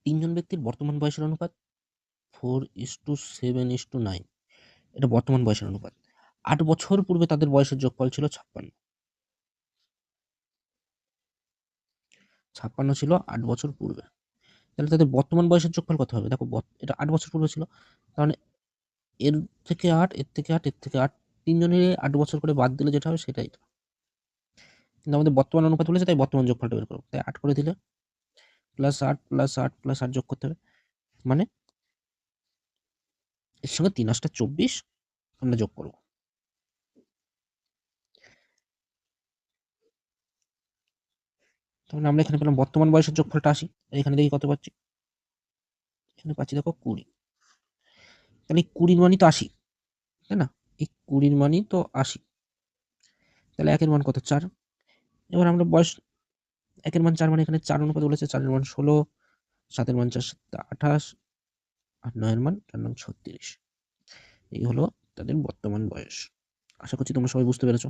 তিনজন ব্যক্তির বর্তমান বয়সের অনুপাত 4:7:9। এটা বর্তমান বয়সের অনুপাত। ৮ বছর পূর্বে তাদের বয়সের যোগফল ছিল ৫৬। ৫৬ ছিল ৮ বছর পূর্বে। তাহলে তাদের বর্তমান বয়সের যোগফল কত হবে? দেখো এটা ৮ বছর পূর্বে ছিল। তার মানে এর থেকে ৮, এর থেকে ৮, এর থেকে ৮, ৩ জনেরই ৮ বছর করে বাদ দিলে যেটা হবে সেটাই এটা। কিন্তু আমাদের বর্তমান অনুপাত বলেছে, তাই বর্তমান যোগফলটা বের করব। তাই ৮ করে দিলে +৮ +৮ +৮ যোগ করতে হবে। মানে এর সঙ্গে ৩ × ৮ = ২৪ আমরা যোগ করব। তাহলে আমরা এখানে পেলাম বর্তমান বয়সের যোগফলটা ৮০। আর এখানে দেখি কত পাচ্ছি। এখানে পাচ্ছি দেখো ২০। তাহলে ২০ মানই তো ৮০, তাই না? এই ২০ মানই তো ৮০। তাহলে ১ এর মান কত? ৪। এবার আমরা বয়স ১ এর মান ৪ মানে এখানে ৪ অনুপাত বলেছে। ৪ এর মান ১৬, ৭ এর মান ৪ × ৭ = ২৮, আর ৯ এর মান ৪ × ৯ = ৩৬। এই হলো তাদের বর্তমান বয়স। আশা করছি তোমরা সবাই বুঝতে পেরেছো।